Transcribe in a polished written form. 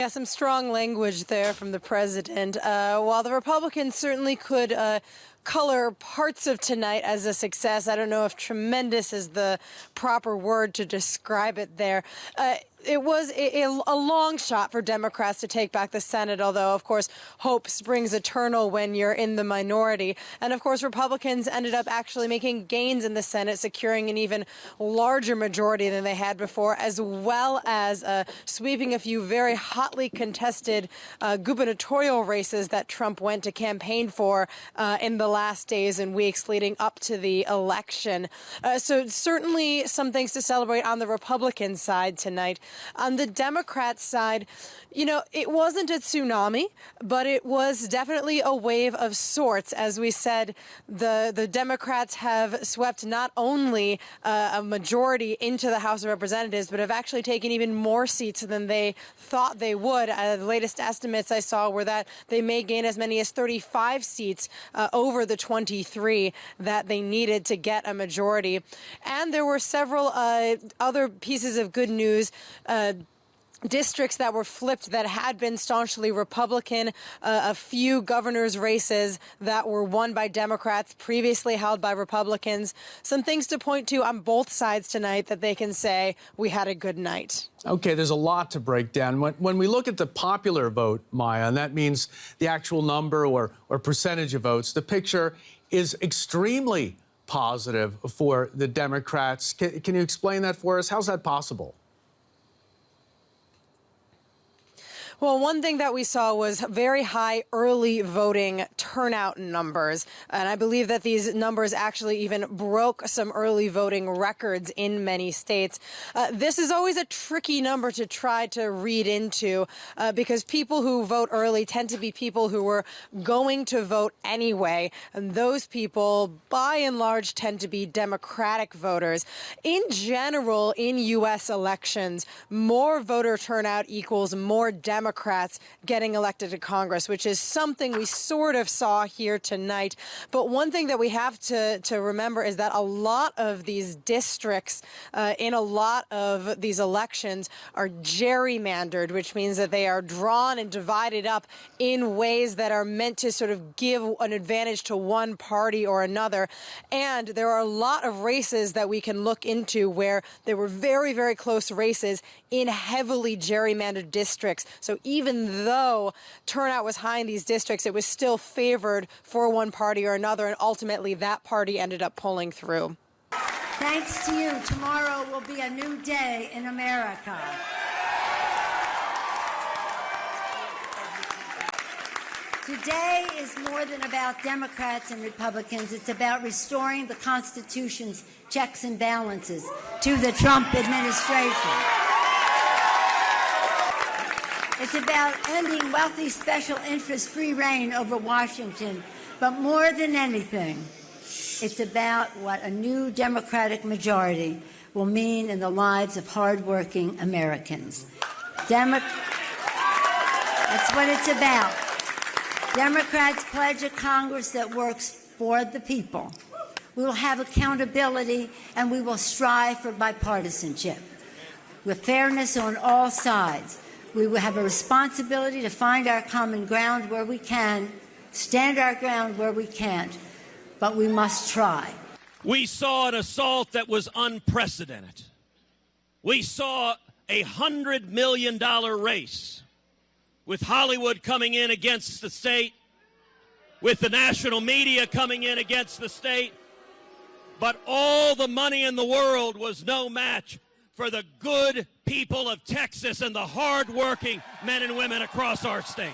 Yeah, some strong language there from the president. While the Republicans certainly could color parts of tonight as a success, I don't know if tremendous is the proper word to describe it there. It was a long shot for Democrats to take back the Senate, although, of course, hope springs eternal when you're in the minority. And, of course, Republicans ended up actually making gains in the Senate, securing an even larger majority than they had before, as well as sweeping a few very hotly contested gubernatorial races that Trump went to campaign for in the last days and weeks leading up to the election. So certainly some things to celebrate on the Republican side tonight. On the Democrat side, you know, it wasn't a tsunami, but it was definitely a wave of sorts. As we said, the Democrats have swept not only a majority into the House of Representatives, but have actually taken even more seats than they thought they would. The latest estimates I saw were that they may gain as many as 35 seats over the 23 that they needed to get a majority. And there were several other pieces of good news. Districts that were flipped that had been staunchly Republican, a few governor's races that were won by Democrats, previously held by Republicans. Some things to point to on both sides tonight that they can say, we had a good night. Okay, there's a lot to break down. When we look at the popular vote, Maya, and that means the actual number or percentage of votes, the picture is extremely positive for the Democrats. Can you explain that for us? How's that possible? Well, one thing that we saw was very high early voting turnout numbers. And I believe that these numbers actually even broke some early voting records in many states. This is always a tricky number to try to read into because people who vote early tend to be people who were going to vote anyway. And those people, by and large, tend to be Democratic voters. In general, in U.S. elections, more voter turnout equals more Democrats getting elected to Congress, which is something we sort of saw here tonight. But one thing that we have to remember is that a lot of these districts in a lot of these elections are gerrymandered, which means that they are drawn and divided up in ways that are meant to sort of give an advantage to one party or another. And there are a lot of races that we can look into where there were very, very close races in heavily gerrymandered districts. So even though turnout was high in these districts, it was still favored for one party or another, and ultimately that party ended up pulling through. Thanks to you, tomorrow will be a new day in America. Today is more than about Democrats and Republicans. It's about restoring the Constitution's checks and balances to the Trump administration. It's about ending wealthy special interest free reign over Washington. But more than anything, it's about what a new Democratic majority will mean in the lives of hardworking Americans. That's what it's about. Democrats pledge a Congress that works for the people. We will have accountability, and we will strive for bipartisanship with fairness on all sides. We will have a responsibility to find our common ground where we can, stand our ground where we can't, but we must try. We saw an assault that was unprecedented. We saw a $100 million race with Hollywood coming in against the state, with the national media coming in against the state, but all the money in the world was no match for the good people of Texas and the hard-working men and women across our state.